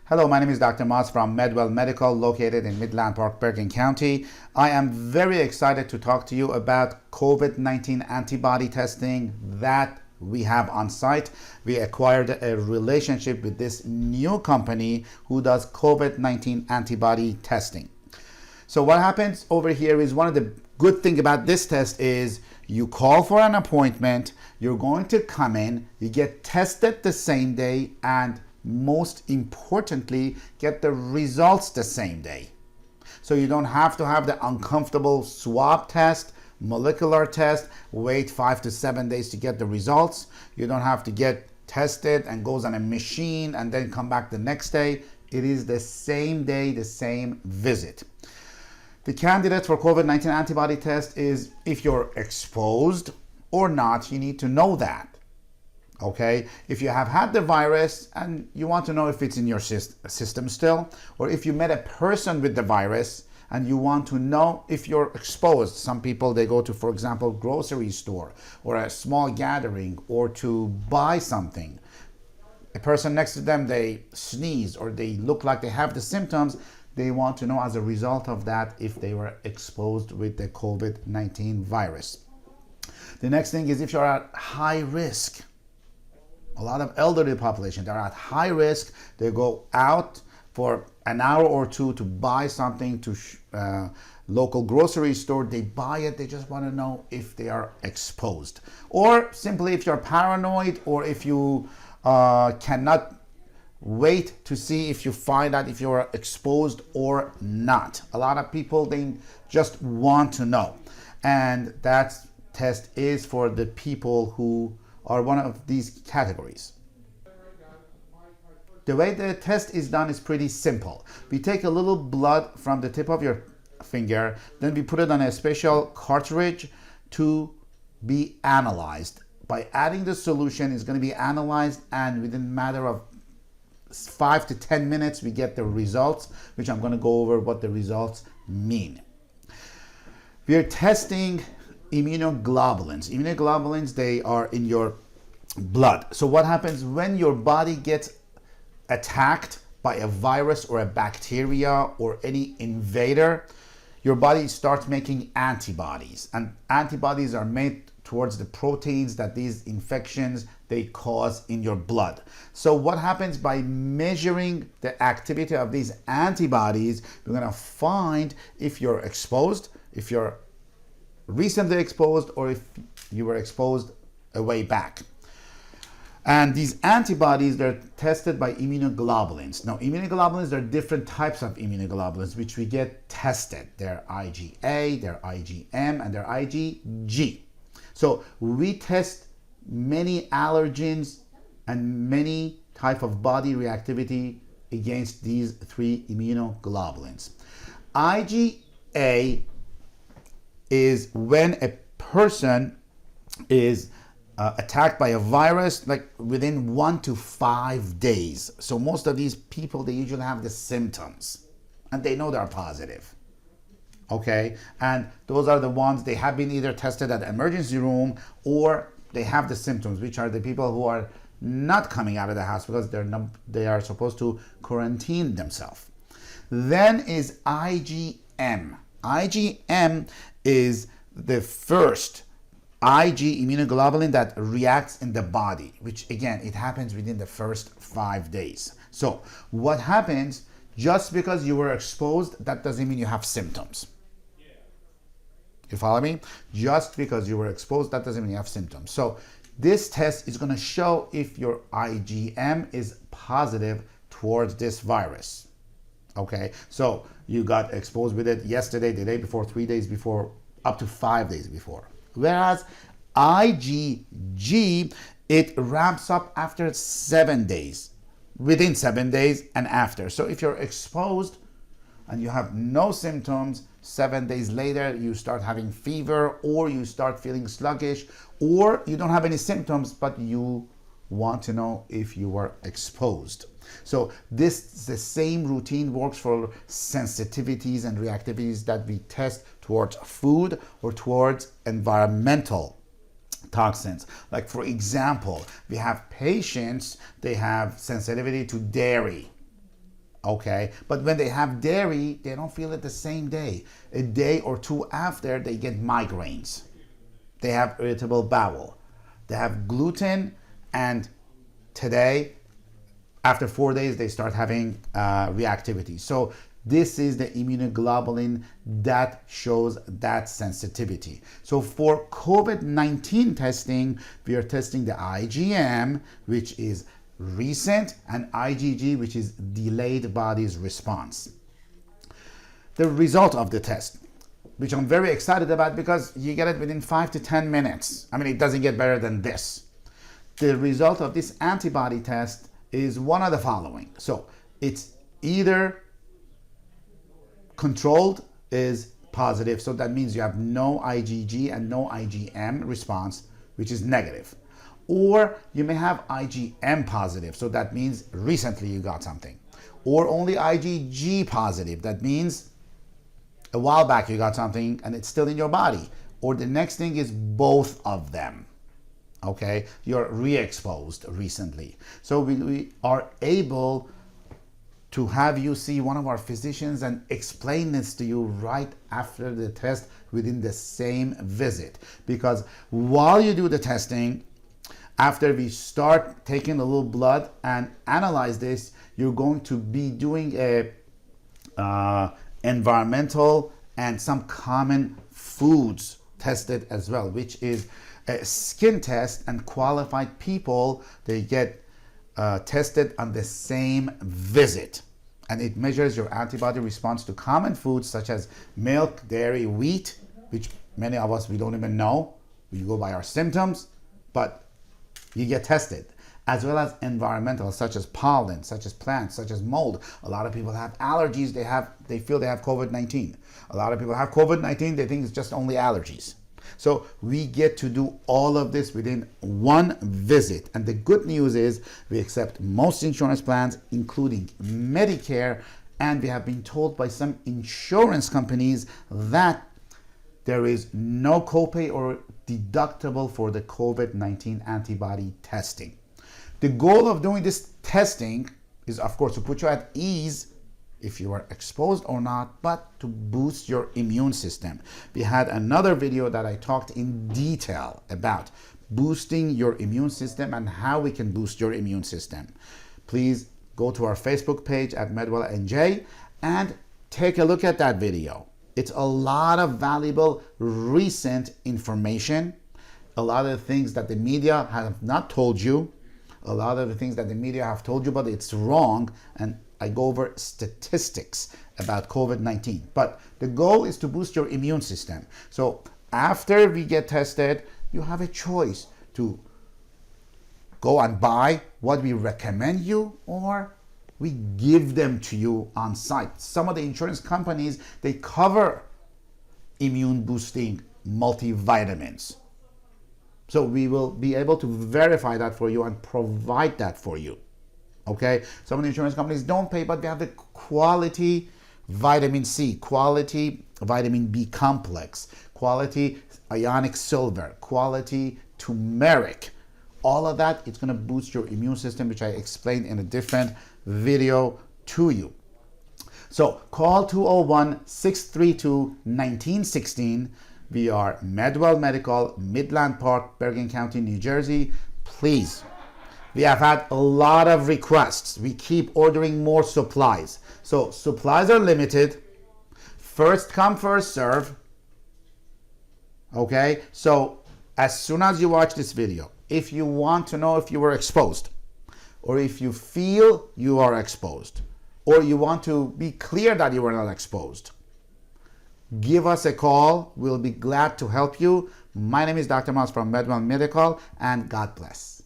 Hello, my name is Dr. Maz from MedWell Medical, located in Midland Park, Bergen County. I am very excited to talk to you about COVID-19 antibody testing that we have on site. We acquired a relationship with this new company who does COVID-19 antibody testing. So what happens over here is, one of the good things about this test is you call for an appointment, you're going to come in, you get tested the same day, and most importantly, get the results the same day. So you don't have to have the uncomfortable swab test, molecular test, wait 5 to 7 days to get the results. You don't have to get tested and goes on a machine and then come back the next day. It is the same day, the same visit. The candidate for COVID-19 antibody test is if you're exposed or not. You need to know that. Okay, if you have had the virus and you want to know if it's in your system still, or if you met a person with the virus and you want to know if you're exposed. Some people, they go to, for example, grocery store or a small gathering or to buy something. A person next to them, they sneeze or they look like they have the symptoms. They want to know as a result of that if they were exposed with the COVID-19 virus. The next thing is if you're at high risk. A lot of elderly population, they're at high risk. They go out for an hour or two to buy something to local grocery store. They buy it. They just want to know if they are exposed. Or simply if you're paranoid, or if you cannot wait to see if you find out if you're exposed or not. A lot of people, they just want to know. And that test is for the people who are one of these categories. The way the test is done is pretty simple. We take a little blood from the tip of your finger, then we put it on a special cartridge to be analyzed. By adding the solution, it's going to be analyzed, and within a matter of 5 to 10 minutes, we get the results, which I'm going to go over what the results mean. We are testing immunoglobulins. Immunoglobulins, they are in your blood. So what happens when your body gets attacked by a virus or a bacteria or any invader? Your body starts making antibodies, and antibodies are made towards the proteins that these infections they cause in your blood. So what happens by measuring the activity of these antibodies, we're going to find if you're exposed, if you're recently exposed, or if you were exposed a way back. And these antibodies, they're tested by immunoglobulins. Now, immunoglobulins, there are different types of immunoglobulins which we get tested. They're IgA, they're IgM, and they're IgG. So we test many allergens and many type of body reactivity against these three immunoglobulins. IgA is when a person is attacked by a virus, like within 1 to 5 days. So most of these people, they usually have the symptoms and they know they're positive. Okay, and those are the ones, they have been either tested at the emergency room or they have the symptoms, which are the people who are not coming out of the house because they are supposed to quarantine themselves. Then is IgM. IgM is the first Ig immunoglobulin that reacts in the body, which again, it happens within the first 5 days. So what happens, just because you were exposed, that doesn't mean you have symptoms. You follow me? Just because you were exposed, that doesn't mean you have symptoms. So this test is going to show if your IgM is positive towards this virus. Okay, so you got exposed with it yesterday, the day before, 3 days before, up to 5 days before. Whereas IgG, it ramps up after 7 days, within 7 days and after. So if you're exposed and you have no symptoms, 7 days later you start having fever, or you start feeling sluggish, or you don't have any symptoms but you want to know if you were exposed. So the same routine works for sensitivities and reactivities that we test towards food or towards environmental toxins. Like, for example, we have patients, they have sensitivity to dairy. Okay, but when they have dairy, they don't feel it the same day. A day or two after, they get migraines. They have irritable bowel. They have gluten, and today, after 4 days, they start having reactivity. So this is the immunoglobulin that shows that sensitivity. So for COVID-19 testing, we are testing the IgM, which is recent, and IgG, which is delayed body's response. The result of the test, which I'm very excited about because you get it within 5 to 10 minutes. I mean, it doesn't get better than this. The result of this antibody test is one of the following. So it's either controlled is positive, so that means you have no IgG and no IgM response, which is negative. Or you may have IgM positive, so that means recently you got something. Or only IgG positive, that means a while back you got something and it's still in your body. Or the next thing is both of them. Okay, you're re-exposed recently. So we are able to have you see one of our physicians and explain this to you right after the test within the same visit. Because while you do the testing, after we start taking a little blood and analyze this, you're going to be doing a environmental and some common foods tested as well, which is a skin test, and qualified people, they get tested on the same visit. And it measures your antibody response to common foods such as milk, dairy, wheat, which many of us, we don't even know. We go by our symptoms, but you get tested, as well as environmental, such as pollen, such as plants, such as mold. A lot of people have allergies. They feel they have COVID-19. A lot of people have COVID-19. They think it's just only allergies. So we get to do all of this within one visit. And the good news is we accept most insurance plans, including Medicare. And we have been told by some insurance companies that there is no copay or deductible for the COVID-19 antibody testing. The goal of doing this testing is, of course, to put you at ease if you are exposed or not, but to boost your immune system. We had another video that I talked in detail about boosting your immune system and how we can boost your immune system. Please go to our Facebook page at MedWell NJ and take a look at that video. It's a lot of valuable recent information, a lot of things that the media have not told you, a lot of the things that the media have told you, but it's wrong. And I go over statistics about COVID-19. But the goal is to boost your immune system. So after we get tested, you have a choice to go and buy what we recommend you, or we give them to you on site. Some of the insurance companies, they cover immune boosting multivitamins. So we will be able to verify that for you and provide that for you. Okay, some of the insurance companies don't pay, but we have the quality vitamin C, quality vitamin B complex, quality ionic silver, quality turmeric. All of that, it's going to boost your immune system, which I explained in a different video to you. So call 201-632-1916. We are MedWell Medical, Midland Park, Bergen County, New Jersey. Please. We have had a lot of requests. We keep ordering more supplies. So supplies are limited. First come, first serve. Okay, so as soon as you watch this video, if you want to know if you were exposed, or if you feel you are exposed, or you want to be clear that you were not exposed, give us a call. We'll be glad to help you. My name is Dr. Moss from MedWell Medical, and God bless.